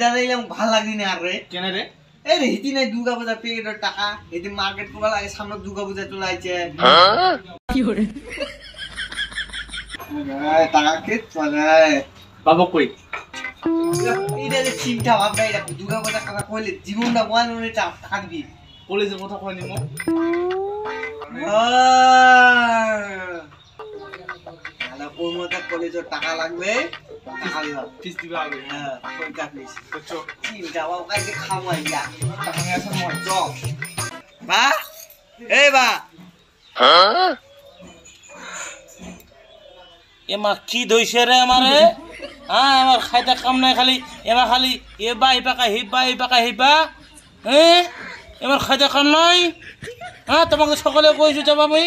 দাঁড়াইলাম ভাল লাগি না আর রে কেন রে এই রে হিতি নাই দুর্গা পূজা পেকেটের টাকা এদিন মার্কেট করবা লাগে সামনে দুর্গা পূজা চলে আইছে কি করে টাকা কে চলে বাবা কই এটা যে চিন্তা ভাবনা এটা দুর্গা পূজা কথা কইলে জীবনটা ওয়ান মিনিট টাকা দিবি কলেজের কথা কই নিমো আলা কোন মতে কলেজের টাকা লাগবে টাকা দিবা ফিস দিবা আগে হ্যাঁ কই কাটলিস বুঝছো চিন্তা ভাবনা কাইতে খাওয়াইয়া টাকা নিয়ে আসার মত জব বা এই বা এমা কি দইছে রে আমারে হ্যাঁ আমার খাইতে কাম নাই খালি এমা খালি এবা ইপাকা হিবা হ্যাঁ এবার খাইতে কাম নাই হ্যাঁ তোমাকে সকালে কইছো যাব আমি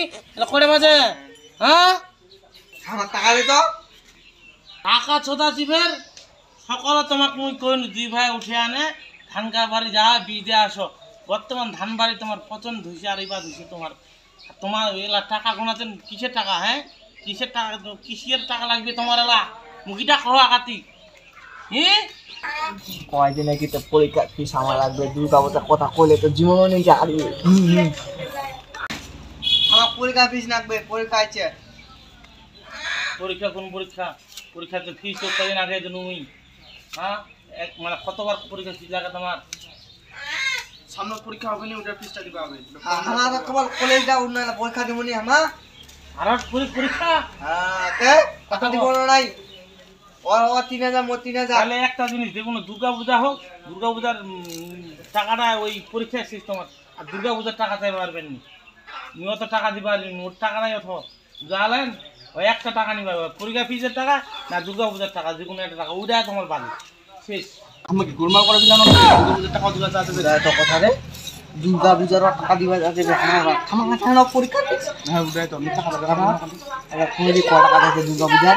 করে মাঝে হ্যাঁ আমার টাকা দে তো টাকা ছোটা চিফের সকালে তোমাকে মুই কইন দুই ভাই উঠে আনে ধান কা বাড়ি যা বিদে আসো বর্তমান ধান বাড়ি তোমার পচন ধুইছে আর এবার ধুইছে তোমার এলা টাকা গোনাতেন কিসের টাকা হ্যাঁ কিসের টাকা লাগবে তোমার এলা মুখিটা খাওয়া কাতি হ্যাঁ কয়দিন নাকি তো পরীক্ষা ফিস আমার লাগবে দুর্গা পূজা কথা কইলে তো জীবনও নেই যাবি আমার পরীক্ষা ফিস লাগবে পরীক্ষা আছে পরীক্ষা কোন পরীক্ষাতে ফিস তো কদিন আগে তুমি হ্যাঁ মানে কতবার পরীক্ষা ফিস লাগে তোমার সামনে পরীক্ষা হবে না ওটা ফিসটা দিবা হবে আমার তোমার কলেজটা উন্নয়ন পরীক্ষা দিবনি আমার আর পরীক্ষা হ্যাঁ তে কথা দিব নাই ও 3000 মো 3000 তাহলে একটা জিনিস দেখুন দুর্গা পূজা হোক দুর্গা পূজার টাকাটা ওই পরীক্ষা শেষ তোমার আর দুর্গা পূজার টাকা চাইতে পারবেন নি নিয়ত টাকা দিবা ওর টাকা নাই অথবা জানেন ওই একটা টাকা নিবা পরীক্ষা ফিজের টাকা না দুর্গা পূজার টাকা যে কোনো একটা টাকা ওইটা তোমার বাড়ি শেষ আমাকে গোলমাল করে দিলাম না দুর্গা পূজার টাকা দিবা চাইতে তো কথা রে দুর্গা পূজার টাকা দিবা যাবে আমার থানা পরীক্ষা ফিস হ্যাঁ ওটাই তো আমি টাকা লাগা আরে কোন দি কত টাকা আছে দুর্গা পূজার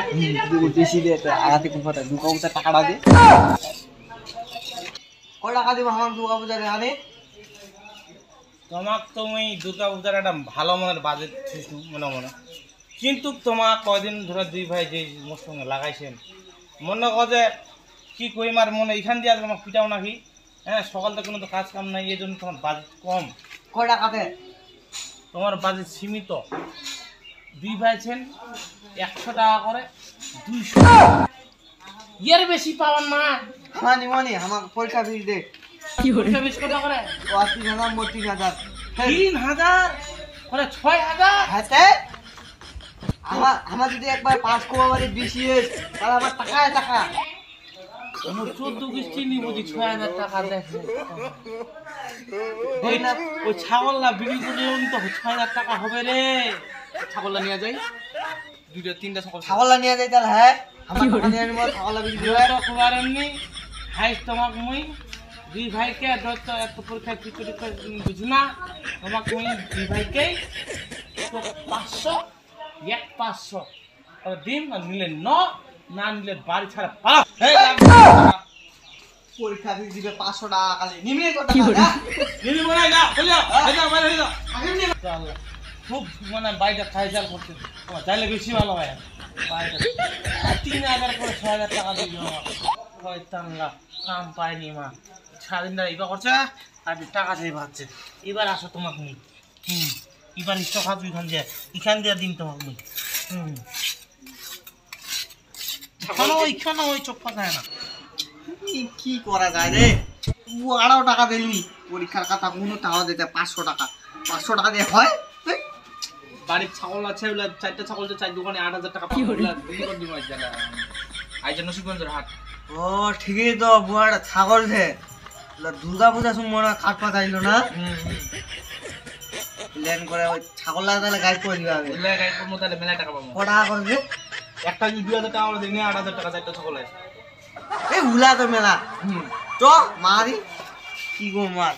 বেশি দে আগাতে কোন কথা দুর্গা পূজার টাকাটা দে কত টাকা দিব আমার দুর্গা পূজার আনে তোমাক তুমি দুর্গা পূজার একটা ভালো মনের বাজেট মনে কিন্তু তোমার কয়দিন ধরে দুই ভাই যে মোর সঙ্গে লাগাইছেন মনে কর যে কি কইম আর মনে এখান দিয়ে তোমার পিটাও নাকি হ্যাঁ সকালটা কোনো তো কাজ কাম নাই এই জন্য তোমার বাজেট কম কয় টাকাতে তোমার বাজেট সীমিত দুই ভাইছেন 100 টাকা করে 200 এর বেশি পাওয়ার না আমার নিমনি আমার পরীক্ষা ফিস দে কি করে 20 টাকা করে ও 3000 মো 3000 3000 করে 6000 হাতে আমার যদি একবার পাস করবো বাড়ি বিসিএস তাহলে আমার টাকা আমার 14 কিস্তি নিব যে 6000 টাকা দেখে ওই ছাগলটা বিক্রি করে তো 6000 টাকা হবে রে ছাগলটা নিয়ে যাই দুইটা তিনটা ছাগলটা নিয়ে যাই তাহলে হ্যাঁ আমার টাকা নিয়ে নিব ছাগলটা বিক্রি করে তো খবর এমনি হাইস তোমাক মুই দুই ভাইকে যত এত পরীক্ষা কি করে বুঝি না তোমাক মুই দুই ভাইকে তো 500 500 আর দিন আর নিলে না নিলে বাড়ি ছাড়া পালা পরীক্ষা ফিস দিবে 500 টাকা খালি নিবি কত কি করে? টাকা নিবি মনে যা বলিও যা বাইরে যা খুব মানে বাইরে খাইজাল করতে চাইলে বেশি ভালো হয় বাইরে 3000 করে 6000 টাকা দিল হয়তাম লাভ কাম পায়নি মা সারাদিন ধরে ইবা করছে আর টাকা চাই ভাবছে এবার আসো তোমাকে নি এবার স্টক হাত এখান দিয়ে দিন তোমাকে নি এখানে ওই চোখ পাতায় না কি করা যায় রে 12 টাকা দিলি পরীক্ষার কথা কোনো টাকা দিতে 500 টাকা দিয়ে হয় বাড়ির ছাগল আছে ওগুলা চারটা ছাগল যে চার দোকানে 8000 টাকা পাবো ওগুলা বিক্রি করে দিব আজ জায়গা আজ নসিবগঞ্জের হাট ও ঠিকই তো বুয়াটা ছাগল ছে দুর্গা পূজা সময় না কাট পাতাইলো না প্ল্যান করে ওই ছাগল লাগা তাহলে গাইড করে দিবা ওগুলা গাই করবো তাহলে মেলা টাকা পাবো কত টাকা করবে একটা যদি 2000 টাকা আমরা দিই 8000 টাকা চারটা ছাগল আছে এই হুলা তো মেলা তো মারি কি গো মার